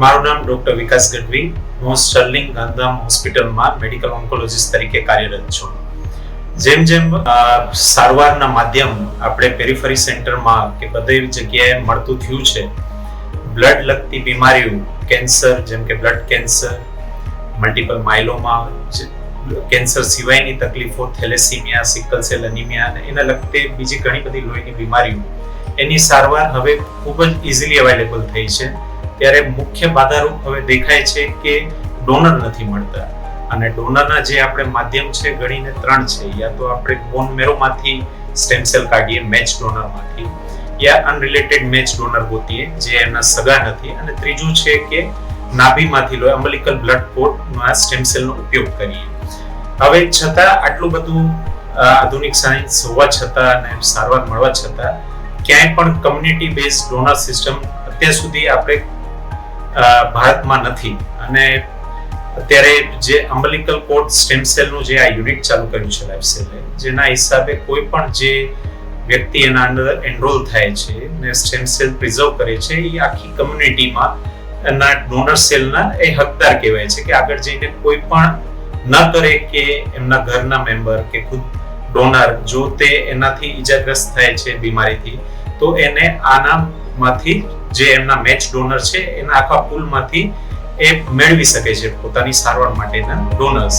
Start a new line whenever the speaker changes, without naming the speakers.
મારું નામ ડોક્ટર વિકાસ ગઢવી. હું સ્ટર્લિંગ ગાંધીધામ હોસ્પિટલમાં મેડિકલ ઓન્કોલોજીસ્ટ તરીકે કાર્યરત છું. જેમ જેમ સારવારના માધ્યમ આપણે પેરિફરી સેન્ટરમાં કે બધી જગ્યાએ મળતું થયું છે, બ્લડ લગતી બીમારીઓ, કેન્સર જેમ કે blood cancer, multiple myeloma, cancer સિવાયની તકલીફો, થેલેસીમિયા, સિકલ સેલ એનિમિયા અને એના લગતી બીજી ઘણી બધી લોહીની બીમારીઓ, એની સારવાર હવે ખૂબ જ ઇઝીલી અવેલેબલ થઈ છે. ત્યારે મુખ્ય બાધારૂપ હવે દેખાય છે કે ડોનર નથી મળતા. અને ડોનરના જે આપણે માધ્યમ છે ગણીને 3 છે. યા તો આપણે બોન મેરોમાંથી સ્ટેમ સેલ કાઢીએ મેચ ડોનરમાંથી, યા અનરિલેટેડ મેચ ડોનર ગોતીએ જે એમના સગા નથી, અને ત્રીજું છે કે નાભીમાંથી લો અમ્બલિકલ બ્લડ પોર્ટના સ્ટેમ સેલનો ઉપયોગ કરીએ. હવે છતાં આટલું બધું આધુનિક સાયન્સ હોવા છતાં અને સારવાર મળવા છતાં ક્યાંય પણ કમ્યુનિટી બેઝ ડોનર સિસ્ટમ અત્યાર સુધી આપણે ભારતમાં નથી. અને અત્યારે જે અમ્બલિકલ કોર્ડ સ્ટેમ સેલનું જે આ યુનિટ ચાલુ કર્યું છે લાઈફસેલે, જેના હિસાબે કોઈ પણ જે વ્યક્તિ એના અંદર એનરોલ થાય છે ને સ્ટેમ સેલ પ્રિઝર્વ કરે છે, એ આખી કમ્યુનિટીમાં એના ડોનર સેલના એ હકદાર કહેવાય છે કે આગળ જઈને કોઈ પણ ન કરે કે એમના ઘરના મેમ્બર કે ખુદ ડોનર જો તે એનાથી ઈજાગ્રસ્ત થાય છે બીમારીથી, તો એને આનામાંથી જે એમના મેચ ડોનર છે એના આખા પૂલમાંથી એ મેળવી શકે છે પોતાની સારવાર માટેના ડોનર્સ.